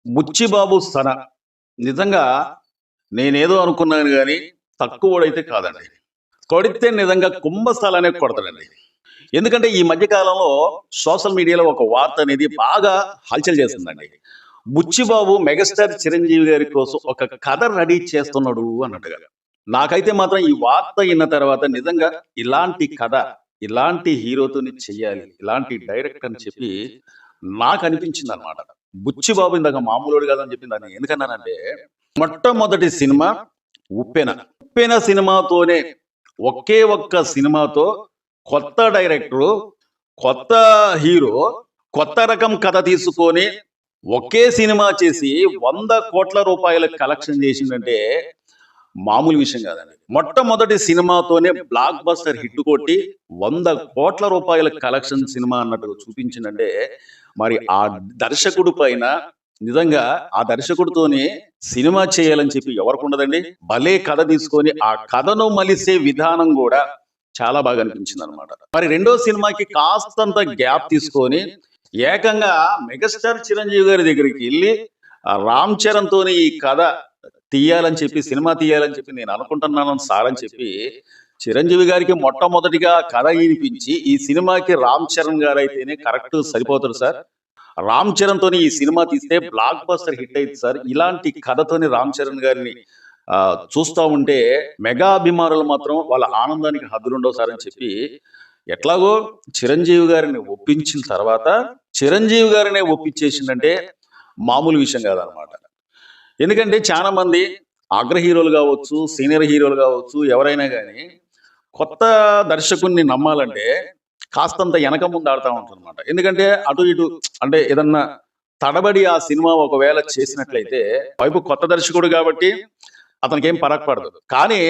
బుచ్చిబాబు సన నిజంగా నేనేదో అనుకున్నాను గాని తక్కువోడైతే కాదండి. కొడితే నిజంగా కుంభస్థలానే కొడతాడండి. ఎందుకంటే ఈ మధ్య కాలంలో సోషల్ మీడియాలో ఒక వార్త అనేది బాగా హల్చల్ చేస్తుందండి. బుచ్చిబాబు మెగాస్టార్ చిరంజీవి గారి కోసం ఒక కథ రెడీ చేస్తున్నాడు అన్నట్టుగా. నాకైతే మాత్రం ఈ వార్త ఇన్న తర్వాత నిజంగా ఇలాంటి కథ, ఇలాంటి హీరోతోని చెయ్యాలి, ఇలాంటి డైరెక్టర్ అని చెప్పి నాకనిపించిందనమాట. బుచ్చిబాబు ఇందాక మామూలోడు కాదని చెప్పింది దాన్ని ఎందుకన్నానంటే, మొట్టమొదటి సినిమా 'ఉప్పెన'. 'ఉప్పెన' సినిమాతోనే ఒకే ఒక్క సినిమాతో కొత్త డైరెక్టరు, కొత్త హీరో, కొత్త రకం కథ తీసుకొని ఒకే సినిమా చేసి 100 కోట్ల రూపాయల కలెక్షన్ చేసిందంటే మామూలు విషయం కాదండి. మొట్టమొదటి సినిమాతోనే బ్లాక్ బస్టర్ హిట్ కొట్టి 100 కోట్ల రూపాయల కలెక్షన్ సినిమా అన్నట్టు చూపించిందంటే మరి ఆ దర్శకుడు పైన నిజంగా ఆ దర్శకుడితోనే సినిమా చేయాలని చెప్పి ఎవరికి ఉండదండి. భలే కథ తీసుకొని ఆ కథను మలిసే విధానం కూడా చాలా బాగా అనిపించింది అనమాట. మరి రెండో సినిమాకి కాస్తంత గ్యాప్ తీసుకొని ఏకంగా మెగాస్టార్ చిరంజీవి గారి దగ్గరికి వెళ్ళి రామ్ చరణ్ తోని ఈ కథ తీయాలని చెప్పి సినిమా తీయాలని చెప్పి నేను అనుకుంటున్నాను సార్ అని చెప్పి చిరంజీవి గారికి మొట్టమొదటిగా కథ వినిపించి ఈ సినిమాకి రామ్ చరణ్ గారు అయితేనే కరెక్ట్ సరిపోతారు సార్, రామ్ చరణ్ తోని ఈ సినిమా తీస్తే బ్లాక్ బస్టర్ హిట్ అయింది సార్, ఇలాంటి కథతోని రామ్ చరణ్ గారిని చూస్తూ ఉంటే మెగా అభిమానులు మాత్రం వాళ్ళ ఆనందానికి హద్దులుండవు సార్ అని చెప్పి ఎట్లాగో చిరంజీవి గారిని ఒప్పించిన తర్వాత చిరంజీవి గారినే ఒప్పించేసిందంటే మామూలు విషయం కాదనమాట. ఎందుకంటే చాలా మంది అగ్ర హీరోలు కావచ్చు, సీనియర్ హీరోలు కావచ్చు, ఎవరైనా కానీ కొత్త దర్శకుడిని నమ్మాలంటే కాస్తంత వెనక ముందు ఆడుతూ ఉంటుందన్నమాట. ఎందుకంటే అటు ఇటు అంటే ఏదన్నా తడబడి ఆ సినిమా ఒకవేళ చేసినట్లయితే వైపు కొత్త దర్శకుడు కాబట్టి అతనికి ఏం పడదు. కానీ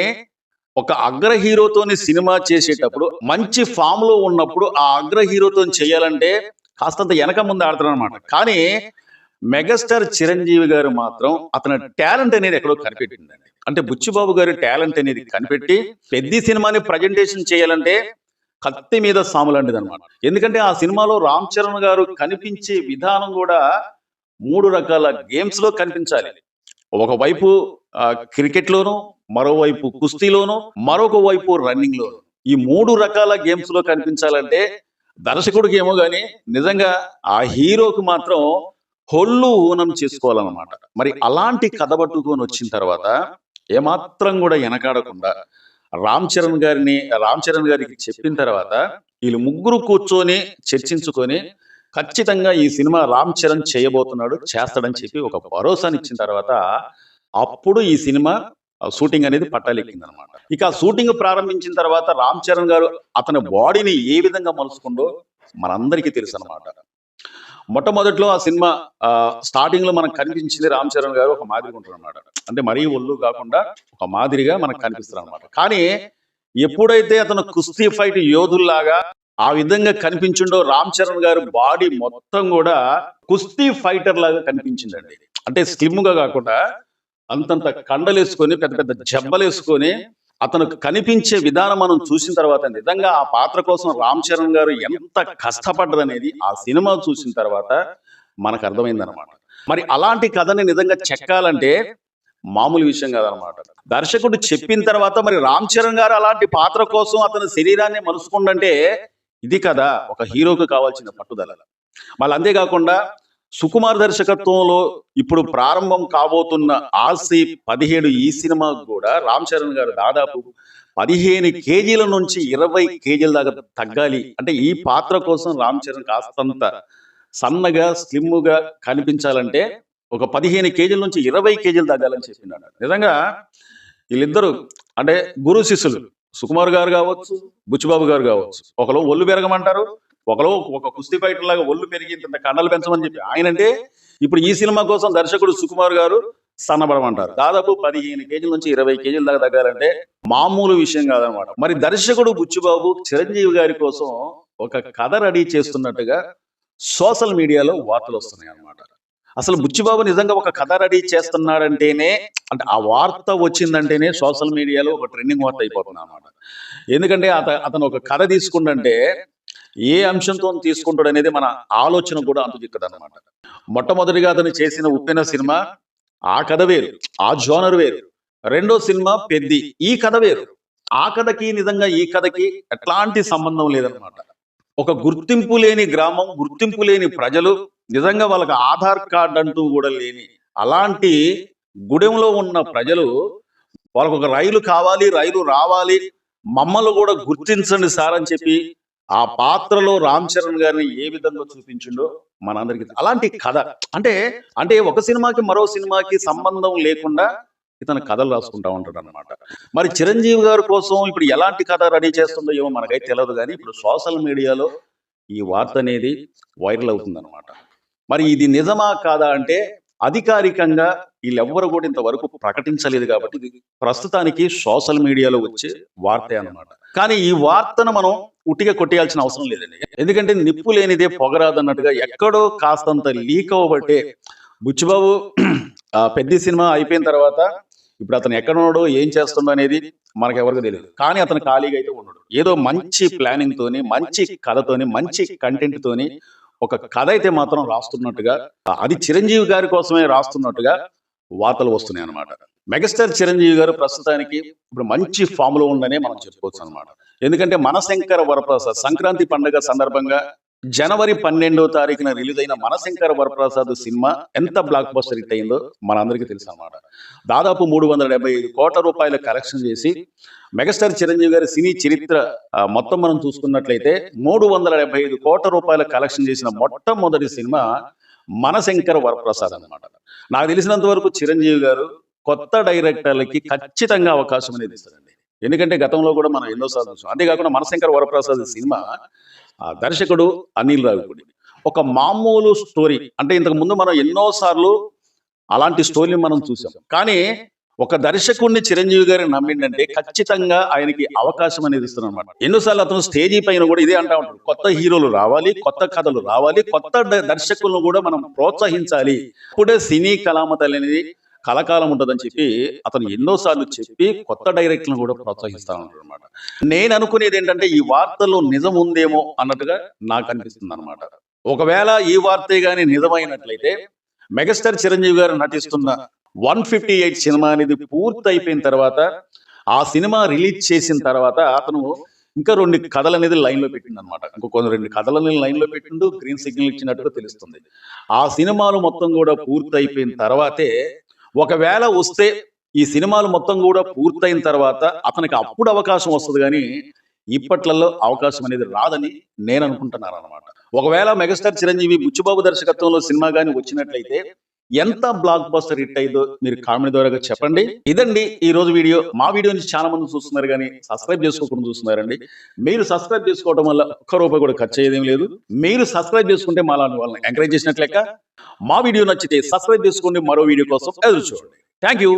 ఒక అగ్ర హీరోతోని సినిమా చేసేటప్పుడు మంచి ఫామ్ లో ఉన్నప్పుడు ఆ అగ్ర హీరోతో చేయాలంటే కాస్తంత వెనక ముందు ఆడతారు అనమాట. కానీ మెగాస్టార్ చిరంజీవి గారు మాత్రం అతని టాలెంట్ అనేది ఎక్కడో కనిపెట్టిందండి. అంటే బుచ్చిబాబు గారి టాలెంట్ అనేది కనిపెట్టి పెద్ద సినిమాని ప్రజెంటేషన్ చేయాలంటే కత్తి మీద సాములాంటిది అనమాట. ఎందుకంటే ఆ సినిమాలో రామ్ చరణ్ గారు కనిపించే విధానం కూడా 3 రకాల గేమ్స్ లో కనిపించాలి. ఒకవైపు క్రికెట్ లోను, మరోవైపు కుస్తీలోను, మరొక వైపు రన్నింగ్ లోను. ఈ 3 రకాల గేమ్స్ లో కనిపించాలంటే దర్శకుడికి ఏమో గాని నిజంగా ఆ హీరోకి మాత్రం హొల్లు ఊనం చేసుకోవాలన్నమాట. మరి అలాంటి కథ పట్టుకొని వచ్చిన తర్వాత ఏమాత్రం కూడా వెనకాడకుండా రామ్ చరణ్ గారికి చెప్పిన తర్వాత వీళ్ళు ముగ్గురు కూర్చొని చర్చించుకొని ఖచ్చితంగా ఈ సినిమా రామ్ చరణ్ చేయబోతున్నాడు, చేస్తాడని చెప్పి ఒక భరోసాని ఇచ్చిన తర్వాత అప్పుడు ఈ సినిమా షూటింగ్ అనేది పట్టాలెక్కింది అనమాట. ఇక షూటింగ్ ప్రారంభించిన తర్వాత రామ్ చరణ్ గారు అతని బాడీని ఏ విధంగా మలుచుకుందో మనందరికీ తెలుసు అనమాట. మొట్టమొదట్లో ఆ సినిమా స్టార్టింగ్ లో మనకు కనిపించింది రామ్ చరణ్ గారు ఒక మాదిరిగా ఉంటారు అనమాట. అంటే మరీ ఒళ్ళు కాకుండా ఒక మాదిరిగా మనకు కనిపిస్తారు అనమాట. కానీ ఎప్పుడైతే అతను కుస్తీ ఫైట్ యోధుల్లాగా ఆ విధంగా కనిపించిండో రామ్ చరణ్ గారు బాడీ మొత్తం కూడా కుస్తీ ఫైటర్ లాగా కనిపించిందండి. అంటే స్లిమ్ గా కాకుండా అంతంత కండలేసుకొని పెద్ద పెద్ద జబ్బలేసుకొని అతను కనిపించే విధానం మనం చూసిన తర్వాత నిజంగా ఆ పాత్ర కోసం రామ్ చరణ్ గారు ఎంత కష్టపడ్డదనేది ఆ సినిమా చూసిన తర్వాత మనకు అర్థమైందనమాట. మరి అలాంటి కథని నిజంగా చెక్కాలంటే మామూలు విషయం కాదనమాట. దర్శకుడు చెప్పిన తర్వాత మరి రామ్ చరణ్ గారు అలాంటి పాత్ర కోసం అతని శరీరాన్ని మలుచుకుండంటే ఇది కదా ఒక హీరోకు కావాల్సిన పట్టుదల. మళ్ళీ అంతేకాకుండా సుకుమార్ దర్శకత్వంలో ఇప్పుడు ప్రారంభం కాబోతున్న ఆర్సీ 17 ఈ సినిమాకు కూడా రామ్ చరణ్ గారు దాదాపు 15 కేజీల నుంచి 20 కేజీల దాకా తగ్గాలి. అంటే ఈ పాత్ర కోసం రామ్ చరణ్ కాస్తంత సన్నగా స్లిమ్గా కనిపించాలంటే ఒక 15 కేజీల నుంచి 20 కేజీలు తగ్గాలని చెప్పినాడు. నిజంగా వీళ్ళిద్దరు అంటే గురు శిష్యులు, సుకుమార్ గారు కావచ్చు, బుచ్చిబాబు గారు కావచ్చు. ఒకరు ఒళ్ళు పెరగమంటారు, ఒకరు ఒక కుస్తీ ఫైటర్ లాగా ఒళ్ళు పెరిగి ఇంత కండలు పెంచమని చెప్పి ఆయనంటే ఇప్పుడు ఈ సినిమా కోసం దర్శకుడు సుకుమార్ గారు సన్నబడమంటారు. దాదాపు 15 కేజీల నుంచి 20 కేజీల దాకా తగ్గాలంటే మామూలు విషయం కాదనమాట. మరి దర్శకుడు బుచ్చిబాబు చిరంజీవి గారి కోసం ఒక కథ రెడీ చేస్తున్నట్టుగా సోషల్ మీడియాలో వార్తలు వస్తున్నాయి అనమాట. అసలు బుచ్చిబాబు నిజంగా ఒక కథ రెడీ చేస్తున్నాడంటేనే అంటే ఆ వార్త వచ్చిందంటేనే సోషల్ మీడియాలో ఒక ట్రెండింగ్ వార్త అయిపోతుంది అనమాట. ఎందుకంటే అతను ఒక కథ తీసుకుంటే ఏ అంశంతో తీసుకుంటాడు అనేది మన ఆలోచన కూడా అంత చిక్కదన్నమాట. మొట్టమొదటిగా అతను చేసిన ఉప్పెన సినిమా ఆ కథ వేరు, ఆ జోనర్ వేరు. రెండో సినిమా పెద్ది, ఈ కథ వేరు. ఆ కథకి నిజంగా ఈ కథకి ఎట్లాంటి సంబంధం లేదనమాట. ఒక గుర్తింపు లేని గ్రామం, గుర్తింపు లేని ప్రజలు, నిజంగా వాళ్ళకి ఆధార్ కార్డు అంటూ కూడా లేని అలాంటి గుడెంలో ఉన్న ప్రజలు, వాళ్ళకు ఒక రైలు కావాలి, రైలు రావాలి, మమ్మల్ని కూడా గుర్తించండి సార్ అని చెప్పి ఆ పాత్రలో రామ్ చరణ్ గారిని ఏ విధంగా చూపించిండో మనందరికీ అలాంటి కథ. అంటే అంటే ఒక సినిమాకి మరో సినిమాకి సంబంధం లేకుండా ఇతను కథలు రాసుకుంటా ఉంటాడు అనమాట. మరి చిరంజీవి గారి కోసం ఇప్పుడు ఎలాంటి కథ రెడీ చేస్తుందో ఏమో మనకైతే తెలియదు, కానీ ఇప్పుడు సోషల్ మీడియాలో ఈ వార్త అనేది వైరల్ అవుతుందన్నమాట. మరి ఇది నిజమా కాదా అంటే అధికారికంగా వీళ్ళెవ్వరు కూడా ఇంతవరకు ప్రకటించలేదు, కాబట్టి ఇది ప్రస్తుతానికి సోషల్ మీడియాలో వచ్చే వార్తే అన్నమాట. కానీ ఈ వార్తను మనం ఉట్టిగా కొట్టేయాల్సిన అవసరం లేదండి. ఎందుకంటే నిప్పు లేనిదే పొగరాదన్నట్టుగా ఎక్కడో కాస్తంత లీక్ అవ్వబట్టే బుచ్చిబాబు పెద్ద సినిమా అయిపోయిన తర్వాత ఇప్పుడు అతను ఎక్కడున్నాడో ఏం చేస్తుండో అనేది మనకెవరికి తెలియదు. కానీ అతను ఖాళీగా అయితే ఉన్నాడు. ఏదో మంచి ప్లానింగ్ తోని, మంచి కథతోని, మంచి కంటెంట్ తోని ఒక కథ అయితే మాత్రం రాస్తున్నట్టుగా, అది చిరంజీవి గారి కోసమే రాస్తున్నట్టుగా వార్తలు వస్తున్నాయి అన్నమాట. మెగాస్టార్ చిరంజీవి గారు ప్రస్తుతానికి ఇప్పుడు మంచి ఫామ్ లో ఉందనే మనం చెప్పుకోవచ్చు అనమాట. ఎందుకంటే మనశంకర వరప్రసాద్ సంక్రాంతి పండుగ సందర్భంగా జనవరి 12వ తారీఖున రిలీజ్ అయిన మనశంకర వరప్రసాద్ సినిమా ఎంత బ్లాక్ బస్టర్ హిట్ అయిందో మనందరికీ తెలుసు అనమాట. దాదాపు 375 కోట్ల రూపాయల కలెక్షన్ చేసి మెగాస్టార్ చిరంజీవి గారి సినీ చరిత్ర మొత్తం మనం చూసుకున్నట్లయితే 375 కోట్ల రూపాయల కలెక్షన్ చేసిన మొట్టమొదటి సినిమా మనశంకర వరప్రసాద్ అన్నమాట. నాకు తెలిసినంత వరకు చిరంజీవి గారు కొత్త డైరెక్టర్లకి ఖచ్చితంగా అవకాశం అనేది ఇస్తారండి. ఎందుకంటే గతంలో కూడా మనం ఎన్నోసార్లు చూసాం. అంతేకాకుండా మనశంకర వరప్రసాద్ సినిమా దర్శకుడు అనిల్ రావిపూడి. ఒక మామూలు స్టోరీ, అంటే ఇంతకు ముందు మనం ఎన్నోసార్లు అలాంటి స్టోరీని మనం చూసాం. కానీ ఒక దర్శకుడిని చిరంజీవి గారిని నమ్మిండంటే ఖచ్చితంగా ఆయనకి అవకాశం అనేది ఇస్తున్నారు అనమాట. ఎన్నోసార్లు అతను స్టేజీ పైన కూడా ఇదే అంటా ఉంటాడు, కొత్త హీరోలు రావాలి, కొత్త కథలు రావాలి, కొత్త దర్శకులను కూడా మనం ప్రోత్సహించాలి, ఇప్పుడే సినీ కళామతలు అనేది కలకాలం ఉంటుందని చెప్పి అతను ఎన్నోసార్లు చెప్పి కొత్త డైరెక్టర్లను కూడా ప్రోత్సహిస్తా ఉంటాడు అనమాట. నేను అనుకునేది ఏంటంటే ఈ వార్తలో నిజం ఉందేమో అన్నట్టుగా నాకు అనిపిస్తుంది అనమాట. ఒకవేళ ఈ వార్తే గాని నిజమైనట్లయితే మెగాస్టార్ చిరంజీవి గారు నటిస్తున్న 158 సినిమా అనేది పూర్తి అయిపోయిన తర్వాత, ఆ సినిమా రిలీజ్ చేసిన తర్వాత అతను ఇంకా 2 కథలు అనేది లైన్ లో పెట్టిండు అనమాట. ఇంకొక 2 కథలని లైన్ లో పెట్టిండు, గ్రీన్ సిగ్నల్ ఇచ్చినట్టుగా తెలుస్తుంది. ఆ సినిమాలు మొత్తం కూడా పూర్తి అయిపోయిన తర్వాతే, ఒకవేళ వస్తే ఈ సినిమాలు మొత్తం కూడా పూర్తయిన తర్వాత అతనికి అప్పుడు అవకాశం వస్తుంది, కానీ ఇప్పట్లలో అవకాశం అనేది రాదని నేను అనుకుంటున్నాను అనమాట. ఒకవేళ మెగాస్టార్ చిరంజీవి బుచ్చిబాబు దర్శకత్వంలో సినిమా కానీ వచ్చినట్లయితే ఎంత బ్లాక్ బస్టర్ హిట్ అయిందో మీరు కామెంట్ ద్వారా చెప్పండి. ఇదండి ఈ రోజు వీడియో. మా వీడియో నుంచి చాలా మంది చూస్తున్నారు కానీ సబ్స్క్రైబ్ చేసుకోకుండా చూస్తున్నారండి. మీరు సబ్స్క్రైబ్ చేసుకోవడం వల్ల ఒక్క రూపాయి కూడా ఖర్చు అయ్యేదేం లేదు. మీరు సబ్స్క్రైబ్ చేసుకుంటే మా లాంటి వాళ్ళని ఎంకరేజ్ చేసినట్లెక్క. మా వీడియో నచ్చితే సబ్స్క్రైబ్ చేసుకోండి. మరో వీడియో కోసం ఎదురు చూడండి. Thank you.